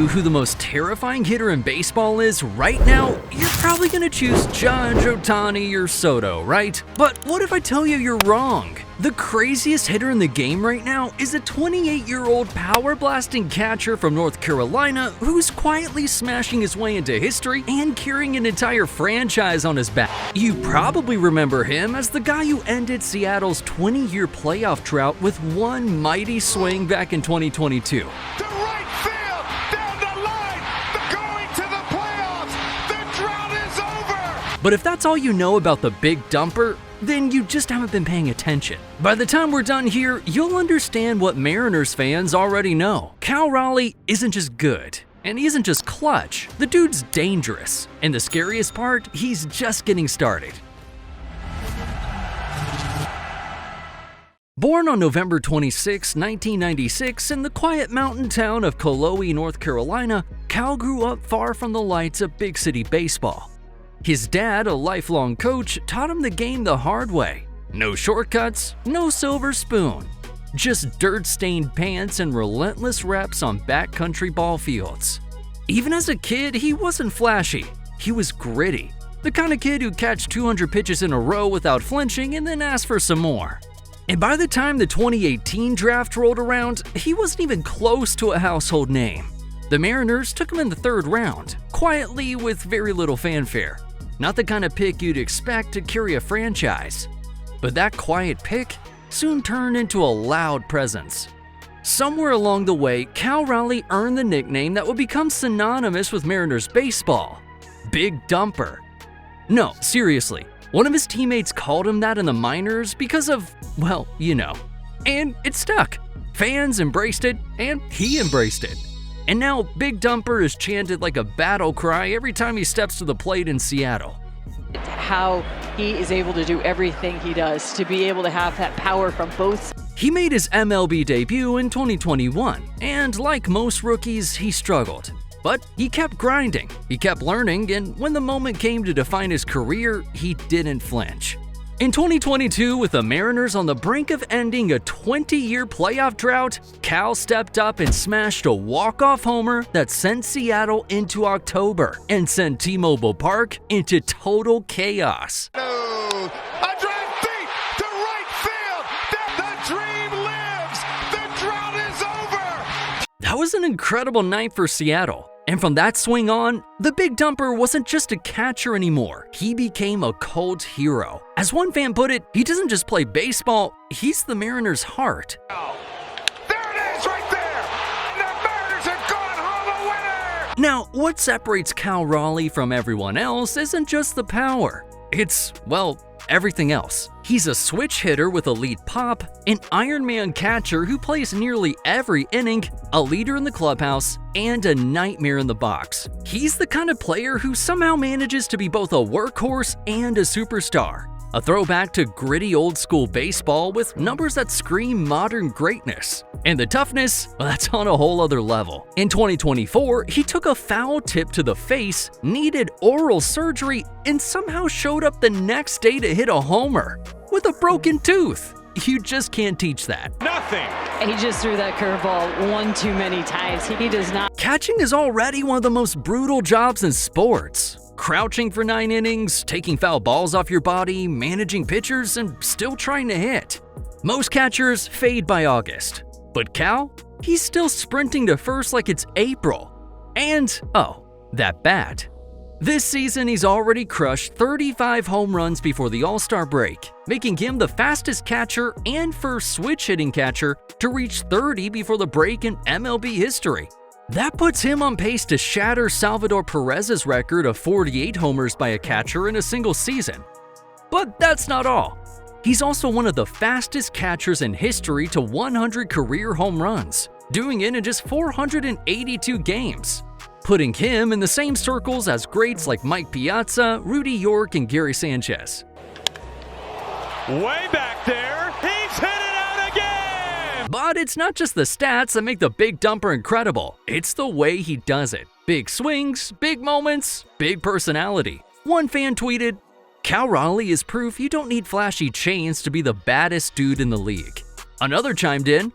you who the most terrifying hitter in baseball is right now, you're probably gonna choose Judge, Ohtani, or Soto, right? But what if I tell you you're wrong? The craziest hitter in the game right now is a 28-year-old power-blasting catcher from North Carolina who's quietly smashing his way into history and carrying an entire franchise on his back. You probably remember him as the guy who ended Seattle's 20-year playoff drought with one mighty swing back in 2022. But if that's all you know about the Big Dumper, then you just haven't been paying attention. By the time we're done here, you'll understand what Mariners fans already know. Cal Raleigh isn't just good, and he isn't just clutch. The dude's dangerous, and the scariest part, he's just getting started. Born on November 26, 1996 in the quiet mountain town of Cullowhee, North Carolina, Cal grew up far from the lights of big city baseball. His dad, a lifelong coach, taught him the game the hard way. No shortcuts, no silver spoon. Just dirt-stained pants and relentless reps on backcountry ball fields. Even as a kid, he wasn't flashy. He was gritty. The kind of kid who'd catch 200 pitches in a row without flinching and then ask for some more. And by the time the 2018 draft rolled around, he wasn't even close to a household name. The Mariners took him in the third round, quietly with very little fanfare. Not the kind of pick you'd expect to carry a franchise. But that quiet pick soon turned into a loud presence. Somewhere along the way, Cal Raleigh earned the nickname that would become synonymous with Mariners baseball, Big Dumper. No, seriously, one of his teammates called him that in the minors because of, well, you know. And it stuck. Fans embraced it, and he embraced it. And now, Big Dumper is chanted like a battle cry every time he steps to the plate in Seattle. How he is able to do everything he does, to be able to have that power from both. He made his MLB debut in 2021, and like most rookies, he struggled. But he kept grinding, he kept learning, and when the moment came to define his career, he didn't flinch. In 2022, with the Mariners on the brink of ending a 20-year playoff drought, Cal stepped up and smashed a walk-off homer that sent Seattle into October and sent T-Mobile Park into total chaos. A drive deep to right field. The dream lives. The drought is over. That was an incredible night for Seattle. And from that swing on, the Big Dumper wasn't just a catcher anymore. He became a cult hero. As one fan put it, he doesn't just play baseball, he's the Mariners' heart. There it is right there. The Mariners have gone home a winner. Now, what separates Cal Raleigh from everyone else isn't just the power. It's, well, everything else. He's a switch hitter with elite pop, an Iron Man catcher who plays nearly every inning, a leader in the clubhouse, and a nightmare in the box. He's the kind of player who somehow manages to be both a workhorse and a superstar. A throwback to gritty old-school baseball with numbers that scream modern greatness. And the toughness, well, that's on a whole other level. In 2024, he took a foul tip to the face, needed oral surgery, and somehow showed up the next day to hit a homer with a broken tooth. You just can't teach that. Nothing. He just threw that curveball one too many times. He does not. Catching is already one of the most brutal jobs in sports. Crouching for 9 innings, taking foul balls off your body, managing pitchers, and still trying to hit. Most catchers fade by August. But Cal? He's still sprinting to first like it's April. And, oh, that bat. This season, he's already crushed 35 home runs before the All-Star break, making him the fastest catcher and first switch-hitting catcher to reach 30 before the break in MLB history. That puts him on pace to shatter Salvador Perez's record of 48 homers by a catcher in a single season. But that's not all. He's also one of the fastest catchers in history to 100 career home runs, doing it in just 482 games, putting him in the same circles as greats like Mike Piazza, Rudy York, and Gary Sanchez. Way back there. He's hit it out again. But it's not just the stats that make the Big Dumper incredible. It's the way he does it. Big swings, big moments, big personality. One fan tweeted, "Cal Raleigh is proof you don't need flashy chains to be the baddest dude in the league." Another chimed in,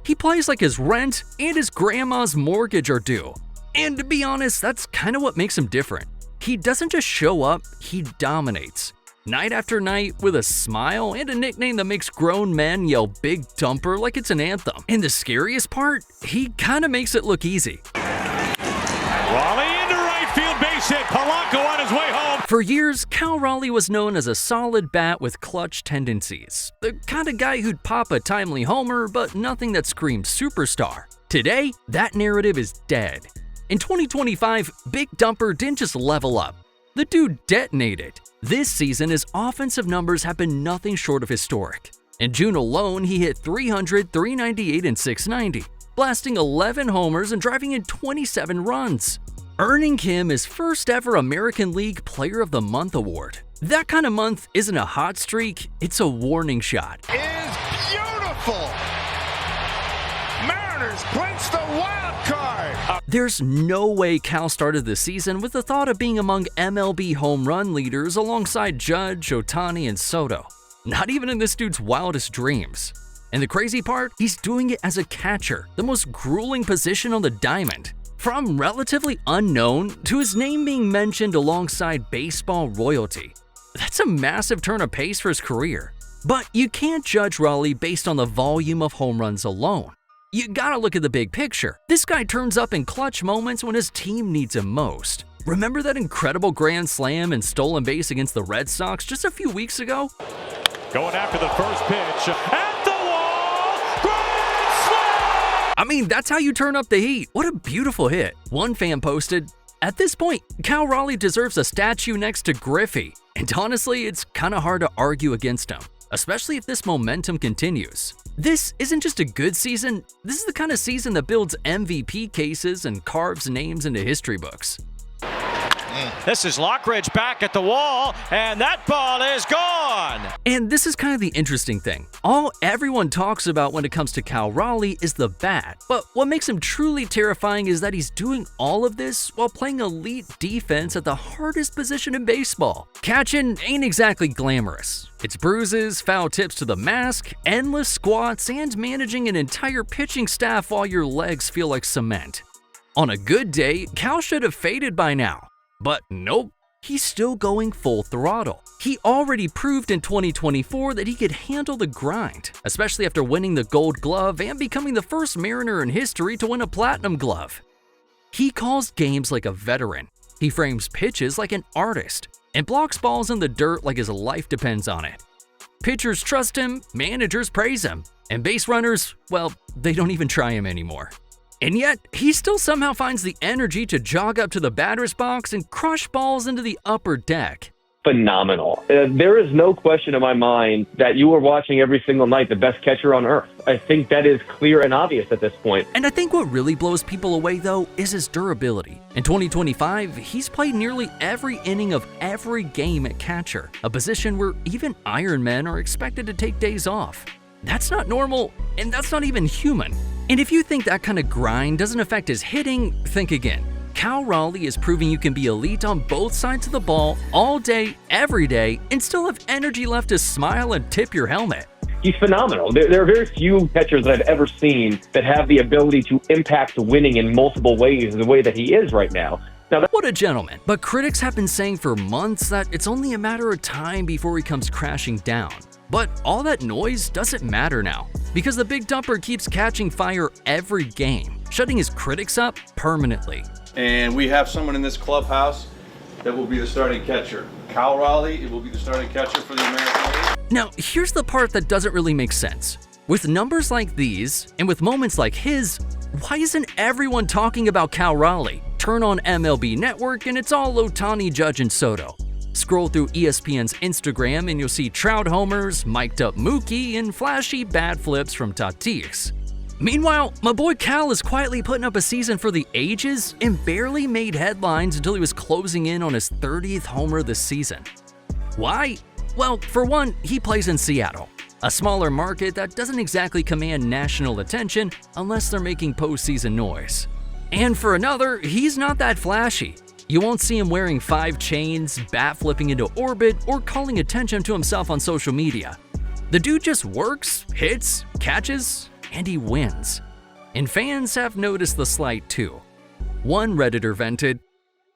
"He plays like his rent and his grandma's mortgage are due." And to be honest, that's kind of what makes him different. He doesn't just show up, he dominates. Night after night with a smile and a nickname that makes grown men yell Big Dumper like it's an anthem. And the scariest part, he kind of makes it look easy. Raleigh into right field, base hit. Polanco on his way home. For years, Cal Raleigh was known as a solid bat with clutch tendencies. The kind of guy who'd pop a timely homer, but nothing that screamed superstar. Today, that narrative is dead. In 2025, Big Dumper didn't just level up. The dude detonated. This season, his offensive numbers have been nothing short of historic. In June alone, he hit 300, 398, and 690, blasting 11 homers and driving in 27 runs, earning him his first ever American League Player of the Month award. That kind of month isn't a hot streak, it's a warning shot. Is beautiful. Mariners clinch the wild card. There's no way Cal started the season with the thought of being among MLB home run leaders alongside Judge, Ohtani, and Soto. Not even in this dude's wildest dreams. And the crazy part, he's doing it as a catcher, the most grueling position on the diamond. From relatively unknown to his name being mentioned alongside baseball royalty. That's a massive turn of pace for his career. But you can't judge Raleigh based on the volume of home runs alone. You gotta look at the big picture. This guy turns up in clutch moments when his team needs him most. Remember that incredible grand slam and stolen base against the Red Sox just a few weeks ago? Going after the first pitch. At the wall. Grand slam! I mean, that's how you turn up the heat. What a beautiful hit. One fan posted, "At this point, Cal Raleigh deserves a statue next to Griffey." And honestly, it's kinda hard to argue against him, especially if this momentum continues. This isn't just a good season, this is the kind of season that builds MVP cases and carves names into history books. This is Lockridge back at the wall, and that ball is gone! And this is kind of the interesting thing. All everyone talks about when it comes to Cal Raleigh is the bat, but what makes him truly terrifying is that he's doing all of this while playing elite defense at the hardest position in baseball. Catching ain't exactly glamorous. It's bruises, foul tips to the mask, endless squats, and managing an entire pitching staff while your legs feel like cement. On a good day, Cal should have faded by now. But nope, he's still going full throttle. He already proved in 2024 that he could handle the grind, especially after winning the Gold Glove and becoming the first Mariner in history to win a Platinum Glove. He calls games like a veteran, he frames pitches like an artist, and blocks balls in the dirt like his life depends on it. Pitchers trust him, managers praise him, and base runners, well, they don't even try him anymore. And yet, he still somehow finds the energy to jog up to the batter's box and crush balls into the upper deck. Phenomenal. There is no question in my mind that you are watching every single night the best catcher on earth. I think that is clear and obvious at this point. And I think what really blows people away, though, is his durability. In 2025, he's played nearly every inning of every game at catcher, a position where even Iron Men are expected to take days off. That's not normal, and that's not even human. And if you think that kind of grind doesn't affect his hitting, think again. Cal Raleigh is proving you can be elite on both sides of the ball all day, every day, and still have energy left to smile and tip your helmet. He's phenomenal. There are very few catchers that I've ever seen that have the ability to impact winning in multiple ways the way that he is right now. What a gentleman. But critics have been saying for months that it's only a matter of time before he comes crashing down. But all that noise doesn't matter now, because the Big Dumper keeps catching fire every game, shutting his critics up permanently. And we have someone in this clubhouse that will be the starting catcher. Cal Raleigh will be the starting catcher for the American League. Now, here's the part that doesn't really make sense. With numbers like these, and with moments like his, why isn't everyone talking about Cal Raleigh? Turn on MLB Network and it's all Ohtani, Judge, and Soto. Scroll through ESPN's Instagram and you'll see Trout homers, mic'd up Mookie, and flashy bat flips from Tatis. Meanwhile, my boy Cal is quietly putting up a season for the ages and barely made headlines until he was closing in on his 30th homer this season. Why? Well, for one, he plays in Seattle, a smaller market that doesn't exactly command national attention unless they're making postseason noise. And for another, he's not that flashy. You won't see him wearing 5 chains, bat flipping into orbit, or calling attention to himself on social media. The dude just works, hits, catches, and he wins. And fans have noticed the slight too. One Redditor vented,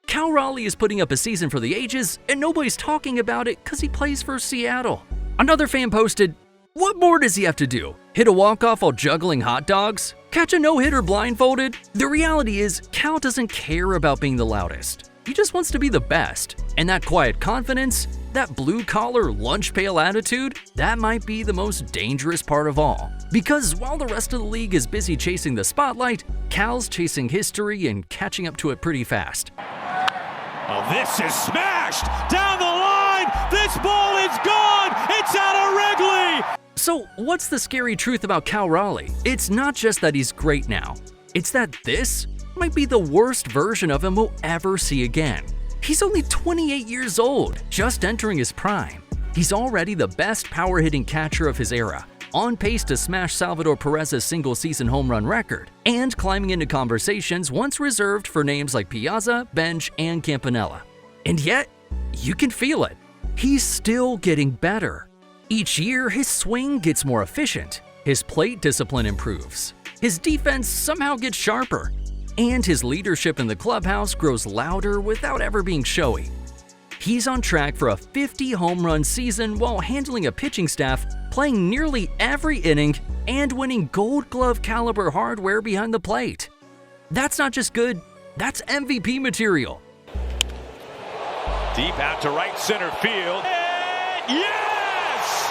"Cal Raleigh is putting up a season for the ages, and nobody's talking about it because he plays for Seattle." Another fan posted, "What more does he have to do? Hit a walk-off while juggling hot dogs? Catch a no-hitter blindfolded?" The reality is, Cal doesn't care about being the loudest. He just wants to be the best. And that quiet confidence, that blue-collar, lunch-pail attitude, that might be the most dangerous part of all. Because while the rest of the league is busy chasing the spotlight, Cal's chasing history and catching up to it pretty fast. Oh, this is smashed down the line. This ball is gone. It's out of Wrigley. So what's the scary truth about Cal Raleigh? It's not just that he's great now. It's that this might be the worst version of him we'll ever see again. He's only 28 years old, just entering his prime. He's already the best power-hitting catcher of his era, on pace to smash Salvador Perez's single-season home run record, and climbing into conversations once reserved for names like Piazza, Bench, and Campanella. And yet, you can feel it. He's still getting better. Each year, his swing gets more efficient, his plate discipline improves, his defense somehow gets sharper, and his leadership in the clubhouse grows louder without ever being showy. He's on track for a 50 home run season while handling a pitching staff, playing nearly every inning, and winning Gold Glove caliber hardware behind the plate. That's not just good, that's MVP material. Deep out to right center field. And yes!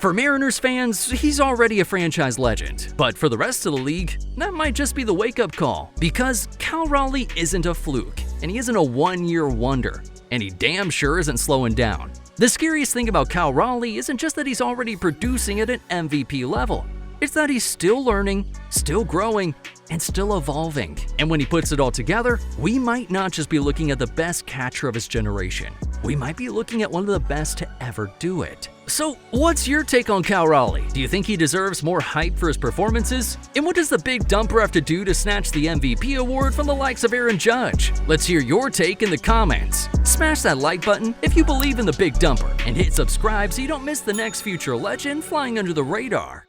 For Mariners fans, he's already a franchise legend. But for the rest of the league, that might just be the wake-up call. Because Cal Raleigh isn't a fluke, and he isn't a one-year wonder. And he damn sure isn't slowing down. The scariest thing about Cal Raleigh isn't just that he's already producing at an MVP level. It's that he's still learning, still growing, and still evolving. And when he puts it all together, we might not just be looking at the best catcher of his generation. We might be looking at one of the best to ever do it. So, what's your take on Cal Raleigh? Do you think he deserves more hype for his performances? And what does the big dumper have to do to snatch the MVP award from the likes of Aaron Judge? Let's hear your take in the comments. Smash that like button if you believe in the big dumper, and hit subscribe so you don't miss the next future legend flying under the radar.